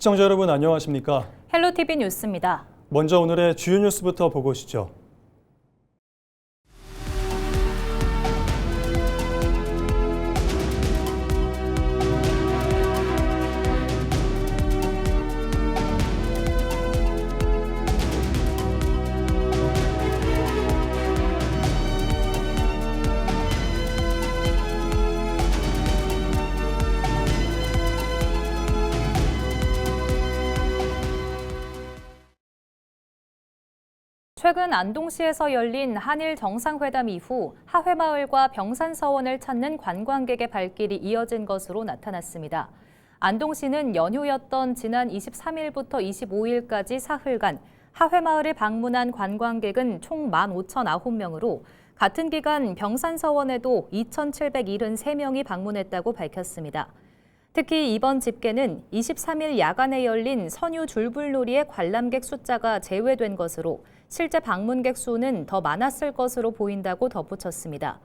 시청자 여러분 안녕하십니까? 헬로티비 뉴스입니다. 먼저 오늘의 주요 뉴스부터 보고 오시죠. 최근 안동시에서 열린 한일 정상회담 이후 하회마을과 병산서원을 찾는 관광객의 발길이 이어진 것으로 나타났습니다. 안동시는 연휴였던 지난 23일부터 25일까지 사흘간 하회마을을 방문한 관광객은 총 15,009명으로 같은 기간 병산서원에도 2,773명이 방문했다고 밝혔습니다. 특히 이번 집계는 23일 야간에 열린 선유 줄불놀이의 관람객 숫자가 제외된 것으로 실제 방문객 수는 더 많았을 것으로 보인다고 덧붙였습니다.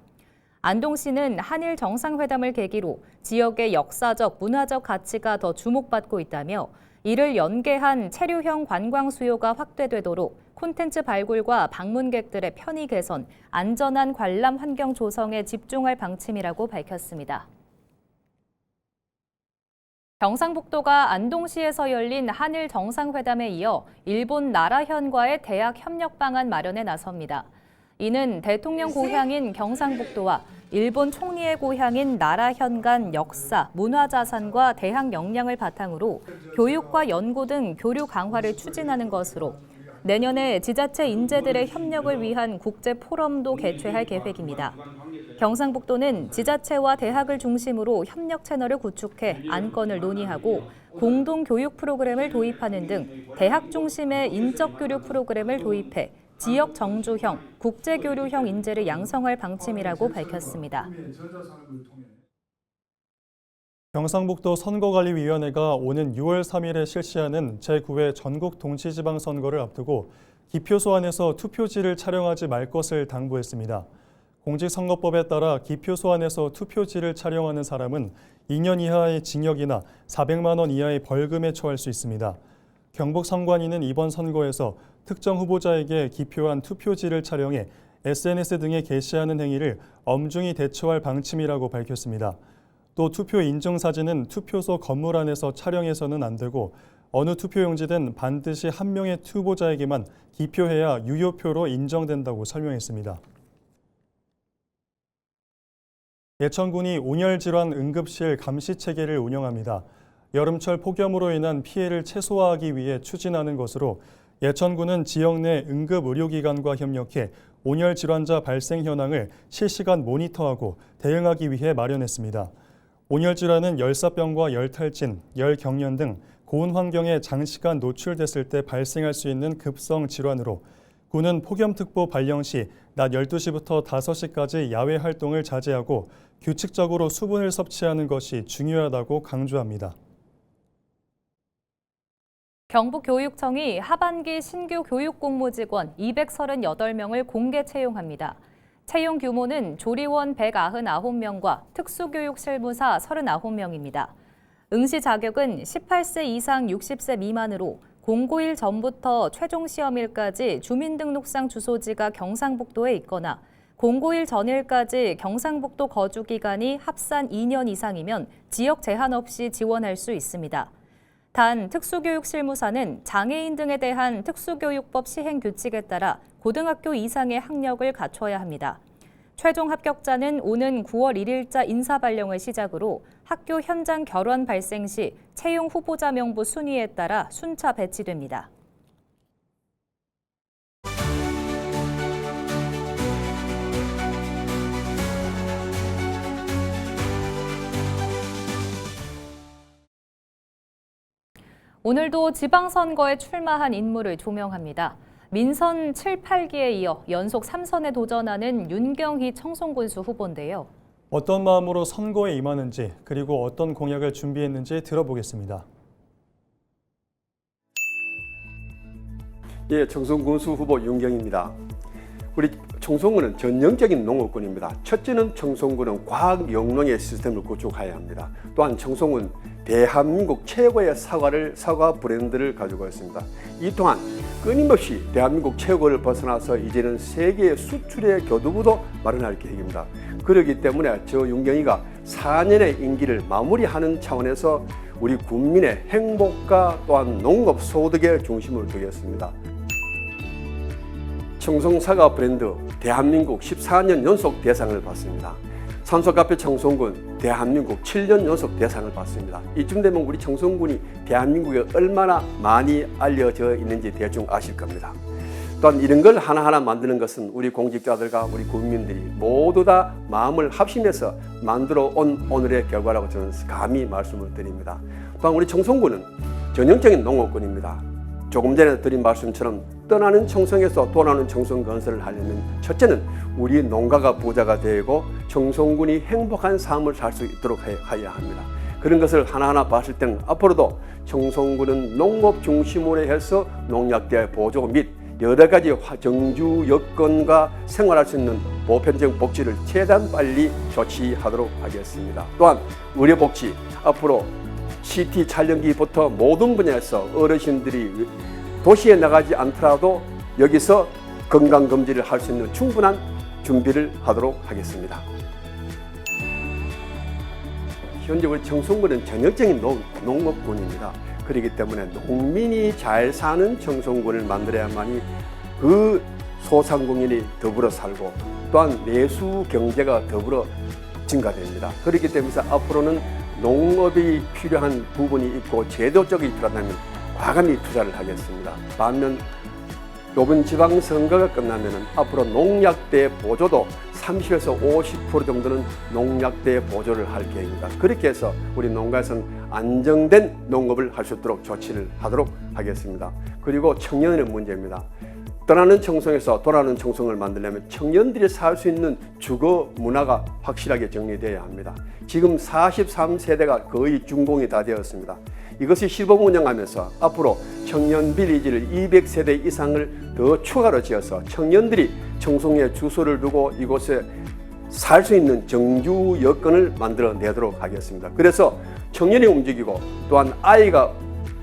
안동시는 한일 정상회담을 계기로 지역의 역사적, 문화적 가치가 더 주목받고 있다며 이를 연계한 체류형 관광 수요가 확대되도록 콘텐츠 발굴과 방문객들의 편의 개선, 안전한 관람 환경 조성에 집중할 방침이라고 밝혔습니다. 경상북도가 안동시에서 열린 한일 정상회담에 이어 일본 나라현과의 대학 협력 방안 마련에 나섭니다. 이는 대통령 고향인 경상북도와 일본 총리의 고향인 나라현 간 역사, 문화자산과 대학 역량을 바탕으로 교육과 연구 등 교류 강화를 추진하는 것으로 내년에 지자체 인재들의 협력을 위한 국제 포럼도 개최할 계획입니다. 경상북도는 지자체와 대학을 중심으로 협력 채널을 구축해 안건을 논의하고 공동 교육 프로그램을 도입하는 등 대학 중심의 인적 교류 프로그램을 도입해 지역 정주형, 국제 교류형 인재를 양성할 방침이라고 밝혔습니다. 경상북도 선거관리위원회가 오는 6월 3일에 실시하는 제9회 전국 동시지방선거를 앞두고 기표소 안에서 투표지를 촬영하지 말 것을 당부했습니다. 공직선거법에 따라 기표소 안에서 투표지를 촬영하는 사람은 2년 이하의 징역이나 400만 원 이하의 벌금에 처할 수 있습니다. 경북선관위는 이번 선거에서 특정 후보자에게 기표한 투표지를 촬영해 SNS 등에 게시하는 행위를 엄중히 대처할 방침이라고 밝혔습니다. 또 투표 인증 사진은 투표소 건물 안에서 촬영해서는 안 되고 어느 투표용지든 반드시 한 명의 후보자에게만 기표해야 유효표로 인정된다고 설명했습니다. 예천군이 온열질환 응급실 감시체계를 운영합니다. 여름철 폭염으로 인한 피해를 최소화하기 위해 추진하는 것으로 예천군은 지역 내 응급의료기관과 협력해 온열질환자 발생 현황을 실시간 모니터하고 대응하기 위해 마련했습니다. 온열질환은 열사병과 열탈진, 열경련 등 고온 환경에 장시간 노출됐을 때 발생할 수 있는 급성 질환으로 군은 폭염특보 발령 시 낮 12시부터 5시까지 야외 활동을 자제하고 규칙적으로 수분을 섭취하는 것이 중요하다고 강조합니다. 경북교육청이 하반기 신규 교육공무직원 238명을 공개 채용합니다. 채용 규모는 조리원 199명과 특수교육 실무사 39명입니다. 응시 자격은 18세 이상 60세 미만으로 091 전부터 최종 시험일까지 주민등록상 주소지가 경상북도에 있거나 091 전일까지 경상북도 거주 기간이 합산 2년 이상이면 지역 제한 없이 지원할 수 있습니다. 단 특수교육 실무사는 장애인 등에 대한 특수교육법 시행 규칙에 따라 고등학교 이상의 학력을 갖춰야 합니다. 최종 합격자는 오는 9월 1일자 인사발령을 시작으로 학교 현장 결원 발생 시 채용 후보자 명부 순위에 따라 순차 배치됩니다. 오늘도 지방선거에 출마한 인물을 조명합니다. 민선 7, 8기에 이어 연속 3선에 도전하는 윤경희 청송군수 후보인데요. 어떤 마음으로 선거에 임하는지 그리고 어떤 공약을 준비했는지 들어보겠습니다. 예, 청송군수 후보 윤경입니다. 우리 청송군은 전형적인 농업군입니다. 첫째는 청송군은 과학 영농의 시스템을 구축해야 합니다. 또한 청송은 대한민국 최고의 사과 브랜드를 가지고 있습니다. 이 또한 끊임없이 대한민국 최고를 벗어나서 이제는 세계 수출의 교두보도 마련할 계획입니다. 그렇기 때문에 저 윤경이가 4년의 임기를 마무리하는 차원에서 우리 국민의 행복과 또한 농업 소득의 중심을 두겠습니다. 청송사과 브랜드 대한민국 14년 연속 대상을 받습니다. 산소카페 청송군 대한민국 7년 연속 대상을 받습니다. 이쯤 되면 우리 청송군이 대한민국에 얼마나 많이 알려져 있는지 대충 아실 겁니다. 또한 이런 걸 하나하나 만드는 것은 우리 공직자들과 우리 국민들이 모두 다 마음을 합심해서 만들어 온 오늘의 결과라고 저는 감히 말씀을 드립니다. 또한 우리 청송군은 전형적인 농업군입니다. 조금 전에 드린 말씀처럼 떠나는 청송에서 돌아오는 청송 건설을 하려면 첫째는 우리 농가가 부자가 되고 청송군이 행복한 삶을 살 수 있도록 해야 합니다. 그런 것을 하나하나 봤을 때는 앞으로도 청송군은 농업 중심으로 해서 농약대 보조 및 여러 가지 정주 여건과 생활할 수 있는 보편적 복지를 최대한 빨리 조치하도록 하겠습니다. 또한 의료복지 앞으로 CT 촬영기부터 모든 분야에서 어르신들이 도시에 나가지 않더라도 여기서 건강검진을 할 수 있는 충분한 준비를 하도록 하겠습니다. 현재 우리 청송군은 전형적인 농업군입니다. 그렇기 때문에 농민이 잘 사는 청송군을 만들어야만이 그 소상공인이 더불어 살고 또한 내수 경제가 더불어 증가됩니다. 그렇기 때문에 앞으로는 농업이 필요한 부분이 있고 제도적이 필요하다면 과감히 투자를 하겠습니다. 반면 이번 지방선거가 끝나면 앞으로 농약대 보조도 30에서 50% 정도는 농약대 보조를 할 계획입니다. 그렇게 해서 우리 농가에서는 안정된 농업을 할 수 있도록 조치를 하도록 하겠습니다. 그리고 청년의 문제입니다. 떠나는 청송에서 돌아오는 청송을 만들려면 청년들이 살 수 있는 주거 문화가 확실하게 정리되어야 합니다. 지금 43세대가 거의 준공이 다 되었습니다. 이것이 시범 운영하면서 앞으로 청년 빌리지를 200세대 이상을 더 추가로 지어서 청년들이 청송에 주소를 두고 이곳에 살 수 있는 정주 여건을 만들어내도록 하겠습니다. 그래서 청년이 움직이고 또한 아이가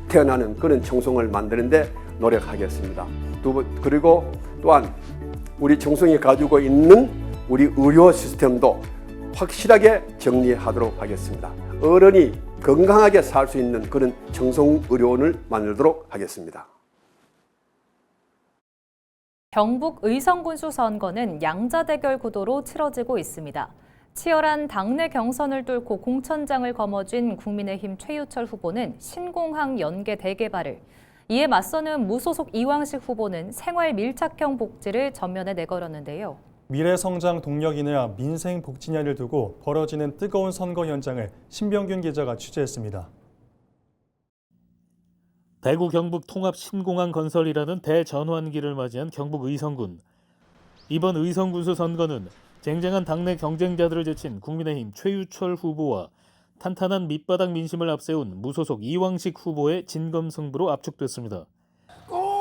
태어나는 그런 청송을 만드는데 노력하겠습니다. 그리고 또한 우리 청송이 가지고 있는 우리 의료 시스템도 확실하게 정리하도록 하겠습니다. 어른이 건강하게 살 수 있는 그런 청송의료원을 만들도록 하겠습니다. 경북 의성군수 선거는 양자대결 구도로 치러지고 있습니다. 치열한 당내 경선을 뚫고 공천장을 거머쥔 국민의힘 최유철 후보는 신공항 연계 대개발을, 이에 맞서는 무소속 이왕식 후보는 생활 밀착형 복지를 전면에 내걸었는데요. 미래성장 동력이냐 민생 복지냐를 두고 벌어지는 뜨거운 선거 현장을 신병균 기자가 취재했습니다. 대구 경북 통합 신공항 건설이라는 대전환기를 맞이한 경북 의성군. 이번 의성군수 선거는 쟁쟁한 당내 경쟁자들을 제친 국민의힘 최유철 후보와 탄탄한 밑바닥 민심을 앞세운 무소속 이왕식 후보의 진검승부로 압축됐습니다.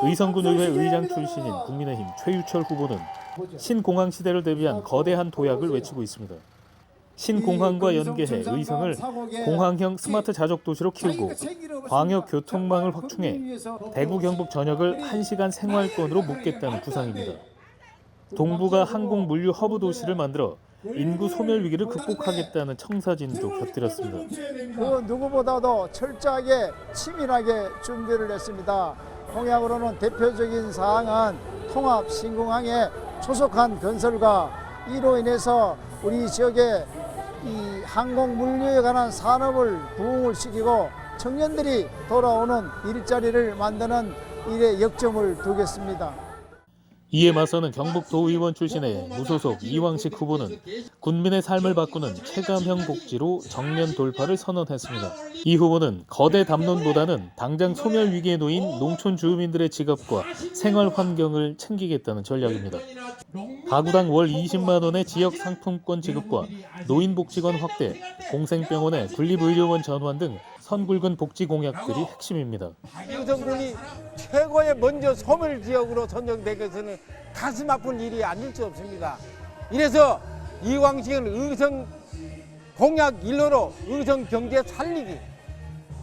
의성군 의회 의장 출신인 국민의힘 최유철 후보는 신공항 시대를 대비한 거대한 도약을 외치고 있습니다. 신공항과 연계해 의성을 공항형 스마트 자족 도시로 키우고 광역 교통망을 확충해 대구 경북 전역을 1시간 생활권으로 묶겠다는 구상입니다. 동부가 항공 물류 허브 도시를 만들어 인구 소멸 위기를 극복하겠다는 청사진도 곁들였습니다. 그 누구보다도 철저하게 치밀하게 준비를 했습니다. 공약으로는 대표적인 사항은 통합 신공항의 조속한 건설과 이로 인해서 우리 지역의 이 항공 물류에 관한 산업을 부흥을 시키고 청년들이 돌아오는 일자리를 만드는 일에 역점을 두겠습니다. 이에 맞서는 경북도의원 출신의 무소속 이왕식 후보는 군민의 삶을 바꾸는 체감형 복지로 정면 돌파를 선언했습니다. 이 후보는 거대 담론보다는 당장 소멸 위기에 놓인 농촌 주민들의 지갑과 생활 환경을 챙기겠다는 전략입니다. 가구당 월 20만 원의 지역 상품권 지급과 노인복지관 확대, 공생병원의 군립의료원 전환 등 선굵은 복지 공약들이 핵심입니다. 의성군이 최고의 먼저 소멸 지역으로 선정된 것은 가슴 아픈 일이 아닐 수 없습니다. 이래서 이광식은 의성 공약 1호로 의성 경제 살리기,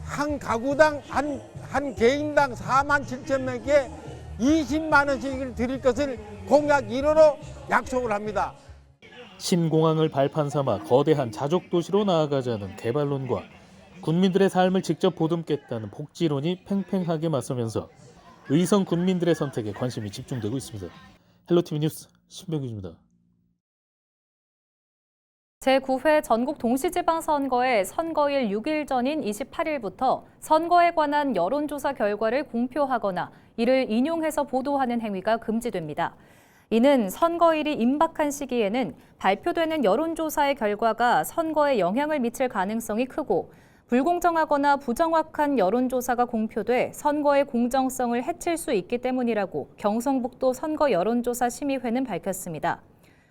한 가구당 한 개인당 4만 7천 명에게 20만 원씩을 드릴 것을 공약 1호로 약속을 합니다. 신공항을 발판 삼아 거대한 자족 도시로 나아가자는 개발론과 군민들의 삶을 직접 보듬겠다는 복지론이 팽팽하게 맞서면서 의성 군민들의 선택에 관심이 집중되고 있습니다. 헬로티비 뉴스 신병규입니다. 제9회 전국 동시지방선거의 선거일 6일 전인 28일부터 선거에 관한 여론조사 결과를 공표하거나 이를 인용해서 보도하는 행위가 금지됩니다. 이는 선거일이 임박한 시기에는 발표되는 여론조사의 결과가 선거에 영향을 미칠 가능성이 크고 불공정하거나 부정확한 여론조사가 공표돼 선거의 공정성을 해칠 수 있기 때문이라고 경성북도 선거 여론조사 심의회는 밝혔습니다.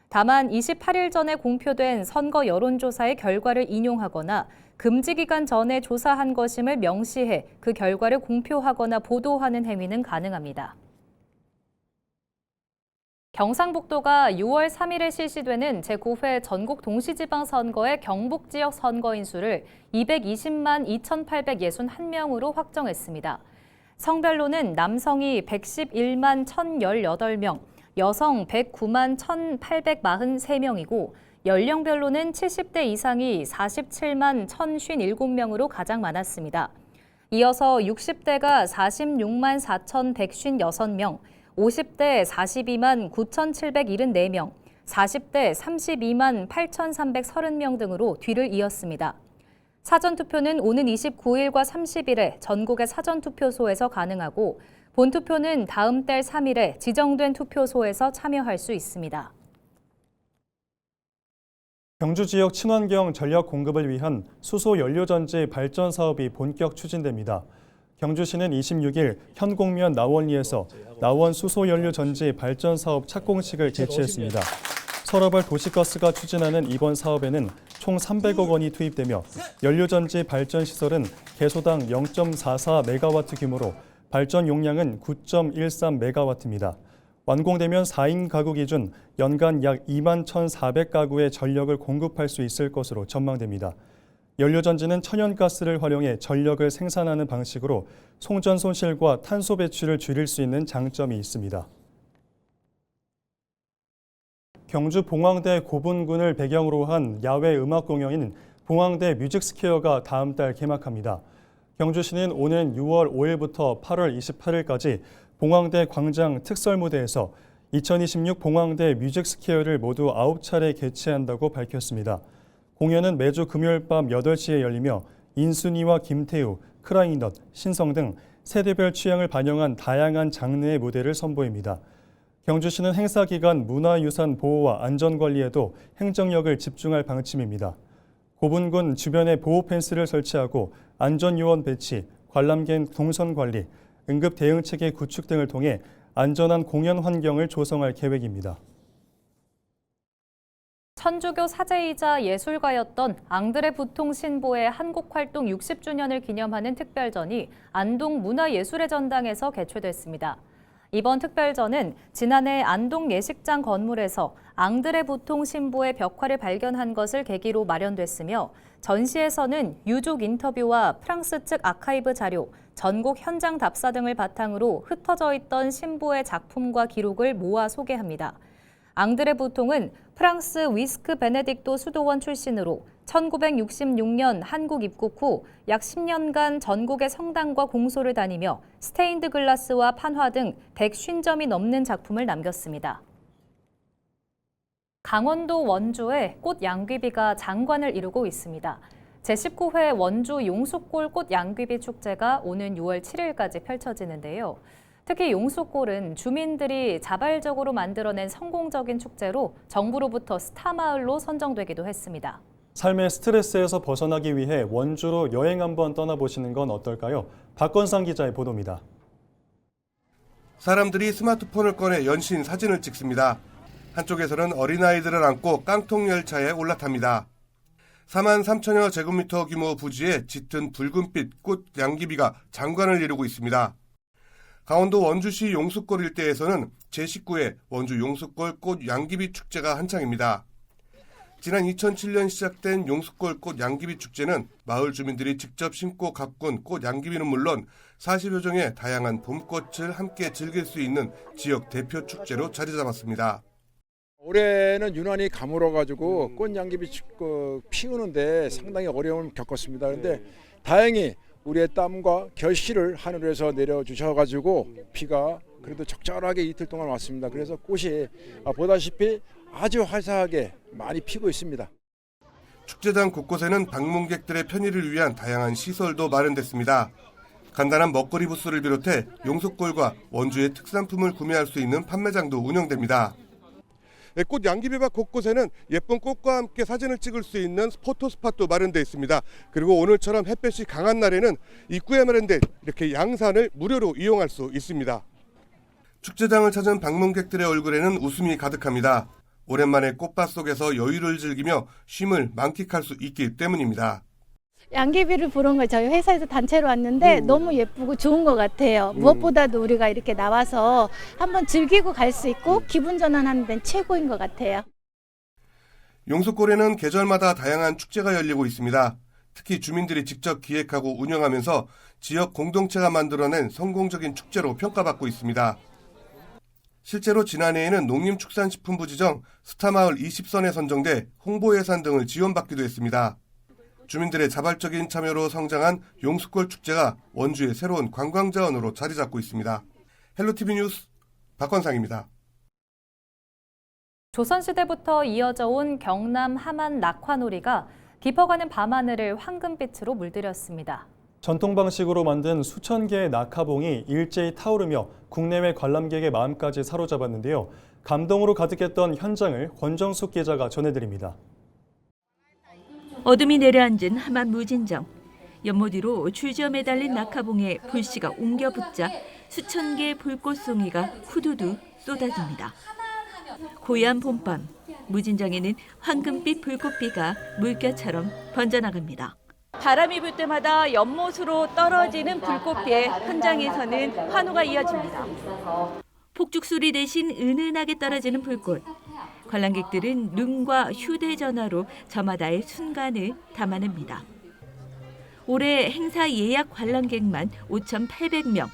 다만 28일 전에 공표된 선거 여론조사의 결과를 인용하거나 금지 기간 전에 조사한 것임을 명시해 그 결과를 공표하거나 보도하는 행위는 가능합니다. 경상북도가 6월 3일에 실시되는 제9회 전국 동시지방선거의 경북 지역 선거인 수를 220만 2,861명으로 확정했습니다. 성별로는 남성이 111만 1,018명, 여성 109만 1,843명이고 연령별로는 70대 이상이 47만 1,057명으로 가장 많았습니다. 이어서 60대가 46만 4,156명, 50대 42만 9,774명, 40대 32만 8,330명 등으로 뒤를 이었습니다. 사전투표는 오는 29일과 30일에 전국의 사전투표소에서 가능하고 본투표는 다음 달 3일에 지정된 투표소에서 참여할 수 있습니다. 경주 지역 친환경 전력 공급을 위한 수소 연료전지 발전 사업이 본격 추진됩니다. 경주시는 26일 현곡면 나원리에서 나원 수소 연료 전지 발전 사업 착공식을 개최했습니다. 서라벌 도시가스가 추진하는 이번 사업에는 총 300억 원이 투입되며 연료전지 발전 시설은 개소당 0.44메가와트 규모로 발전 용량은 9.13메가와트입니다. 완공되면 4인 가구 기준 연간 약 2만 1,400가구의 전력을 공급할 수 있을 것으로 전망됩니다. 연료전지는 천연가스를 활용해 전력을 생산하는 방식으로 송전 손실과 탄소 배출을 줄일 수 있는 장점이 있습니다. 경주 봉황대 고분군을 배경으로 한 야외 음악 공연인 봉황대 뮤직스퀘어가 다음 달 개막합니다. 경주시는 오는 6월 5일부터 8월 28일까지 봉황대 광장 특설무대에서 2026 봉황대 뮤직스퀘어를 모두 9차례 개최한다고 밝혔습니다. 공연은 매주 금요일 밤 8시에 열리며 인순이와 김태우, 크라잉넛, 신성 등 세대별 취향을 반영한 다양한 장르의 무대를 선보입니다. 경주시는 행사 기간 문화유산 보호와 안전관리에도 행정력을 집중할 방침입니다. 고분군 주변에 보호 펜스를 설치하고 안전요원 배치, 관람객 동선 관리, 응급 대응체계 구축 등을 통해 안전한 공연 환경을 조성할 계획입니다. 천주교 사제이자 예술가였던 앙드레 부통 신부의 한국활동 60주년을 기념하는 특별전이 안동 문화예술의 전당에서 개최됐습니다. 이번 특별전은 지난해 안동 예식장 건물에서 앙드레 부통 신부의 벽화를 발견한 것을 계기로 마련됐으며 전시에서는 유족 인터뷰와 프랑스 측 아카이브 자료, 전국 현장 답사 등을 바탕으로 흩어져 있던 신부의 작품과 기록을 모아 소개합니다. 앙드레 부통은 프랑스 위스크 베네딕토 수도원 출신으로 1966년 한국 입국 후 약 10년간 전국의 성당과 공소를 다니며 스테인드 글라스와 판화 등 150점이 넘는 작품을 남겼습니다. 강원도 원주에 꽃 양귀비가 장관을 이루고 있습니다. 제19회 원주 용숫골 꽃 양귀비 축제가 오는 6월 7일까지 펼쳐지는데요. 특히 용숫골은 주민들이 자발적으로 만들어낸 성공적인 축제로 정부로부터 스타마을로 선정되기도 했습니다. 삶의 스트레스에서 벗어나기 위해 원주로 여행 한번 떠나보시는 건 어떨까요? 박건상 기자의 보도입니다. 사람들이 스마트폰을 꺼내 연신 사진을 찍습니다. 한쪽에서는 어린아이들을 안고 깡통 열차에 올라탑니다. 4만 3천여 제곱미터 규모 부지에 짙은 붉은빛 꽃 양귀비가 장관을 이루고 있습니다. 강원도 원주시 용숫골 일대에서는 제19회 원주 용숫골 꽃 양귀비 축제가 한창입니다. 지난 2007년 시작된 용숫골 꽃 양귀비 축제는 마을 주민들이 직접 심고 가꾼 꽃 양귀비는 물론 40여 종의 다양한 봄꽃을 함께 즐길 수 있는 지역 대표 축제로 자리 잡았습니다. 올해는 유난히 가물어가지고 꽃양귀비 피우는데 상당히 어려움을 겪었습니다. 그런데 다행히 우리의 땀과 결실을 하늘에서 내려주셔가지고 비가 그래도 적절하게 이틀 동안 왔습니다. 그래서 꽃이 보다시피 아주 화사하게 많이 피고 있습니다. 축제장 곳곳에는 방문객들의 편의를 위한 다양한 시설도 마련됐습니다. 간단한 먹거리 부스를 비롯해 용숫골과 원주의 특산품을 구매할 수 있는 판매장도 운영됩니다. 꽃 양귀비밭 곳곳에는 예쁜 꽃과 함께 사진을 찍을 수 있는 포토스팟도 마련되어 있습니다. 그리고 오늘처럼 햇볕이 강한 날에는 입구에 마련된 이렇게 양산을 무료로 이용할 수 있습니다. 축제장을 찾은 방문객들의 얼굴에는 웃음이 가득합니다. 오랜만에 꽃밭 속에서 여유를 즐기며 쉼을 만끽할 수 있기 때문입니다. 양귀비를 보러 걸 저희 회사에서 단체로 왔는데 너무 예쁘고 좋은 것 같아요. 무엇보다도 우리가 이렇게 나와서 한번 즐기고 갈 수 있고 기분 전환하는 데는 최고인 것 같아요. 용숫골에는 계절마다 다양한 축제가 열리고 있습니다. 특히 주민들이 직접 기획하고 운영하면서 지역 공동체가 만들어낸 성공적인 축제로 평가받고 있습니다. 실제로 지난해에는 농림축산식품부 지정 스타마을 20선에 선정돼 홍보예산 등을 지원받기도 했습니다. 주민들의 자발적인 참여로 성장한 용숫골 축제가 원주의 새로운 관광자원으로 자리 잡고 있습니다. 헬로티비 뉴스 박건상입니다. 조선시대부터 이어져 온 경남 함안 낙화놀이가 깊어가는 밤하늘을 황금빛으로 물들였습니다. 전통 방식으로 만든 수천 개의 낙하봉이 일제히 타오르며 국내외 관람객의 마음까지 사로잡았는데요. 감동으로 가득했던 현장을 권정숙 기자가 전해드립니다. 어둠이 내려앉은 함안 무진정. 연못 위로 줄지어 매달린 낙하봉에 불씨가 옮겨 붙자 수천 개의 불꽃송이가 후두두 쏟아집니다. 고요한 봄밤, 무진정에는 황금빛 불꽃비가 물결처럼 번져나갑니다. 바람이 불 때마다 연못으로 떨어지는 불꽃비에 현장에서는 환호가 이어집니다. 폭죽소리 대신 은은하게 떨어지는 불꽃. 관람객들은 눈과 휴대전화로 저마다의 순간을 담아냅니다. 올해 행사 예약 관람객만 5,800명.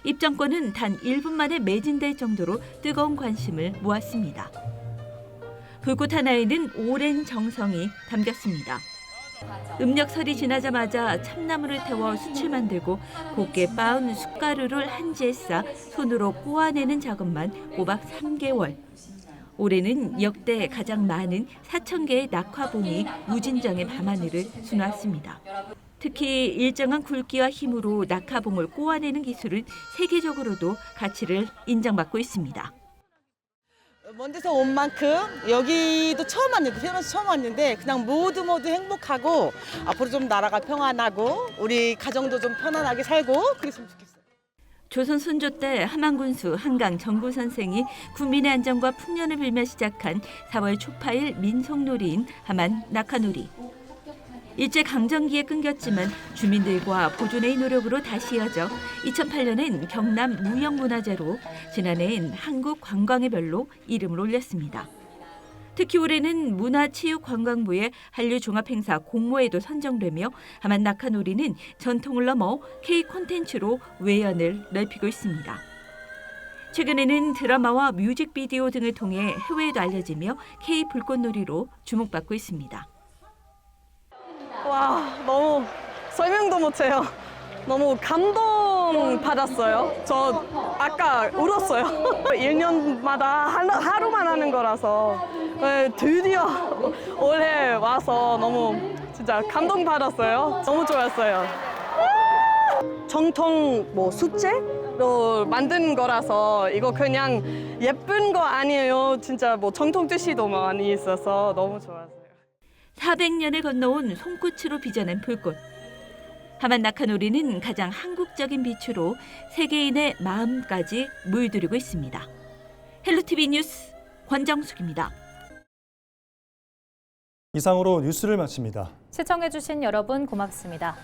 입장권은 단 1분 만에 매진될 정도로 뜨거운 관심을 모았습니다. 불꽃 하나에는 오랜 정성이 담겼습니다. 음력설이 지나자마자 참나무를 태워 숯을 만들고 곱게 빻은 숯가루를 한지에 싸 손으로 꼬아내는 작업만 꼬박 3개월. 올해는 역대 가장 많은 4,000개의 낙화봉이 무진정의 밤하늘을 수놓았습니다. 특히 일정한 굵기와 힘으로 낙하봉을 꼬아내는 기술은 세계적으로도 가치를 인정받고 있습니다. 먼 데서 온 만큼 여기도 처음 왔는데, 태어나서 처음 왔는데 그냥 모두 행복하고 앞으로 좀 나라가 평안하고 우리 가정도 좀 편안하게 살고 그랬으면 좋겠어요. 조선 선조 때 함안군수 한강 정구 선생이 국민의 안전과 풍년을 빌며 시작한 4월 초파일 민속놀이인 함안 낙하놀이. 일제 강점기에 끊겼지만 주민들과 보존의 노력으로 다시 이어져 2008년엔 경남 무형문화재로, 지난해엔 한국관광의 별로 이름을 올렸습니다. 특히 올해는 문화체육관광부의 한류 종합행사 공모에도 선정되며 함안 낙하놀이는 전통을 넘어 K 콘텐츠로 외연을 넓히고 있습니다. 최근에는 드라마와 뮤직비디오 등을 통해 해외에도 알려지며 K 불꽃놀이로 주목받고 있습니다. 와, 너무 설명도 못해요. 너무 감동 받았어요. 저 아까 울었어요. 1년마다 하루만 하는 거라서 드디어 올해 와서 너무 진짜 감동 받았어요. 너무 좋았어요. 정통 숫재로 만든 거라서 이거 그냥 예쁜 거 아니에요. 진짜 정통 뜻이도 많이 있어서 너무 좋았어요. 400년을 건너온 손끝으로 빚어낸 불꽃. 함안 낙하놀이는 가장 한국적인 빛으로 세계인의 마음까지 물들이고 있습니다. 헬로티비 뉴스 권정숙입니다. 이상으로 뉴스를 마칩니다. 시청해주신 여러분 고맙습니다.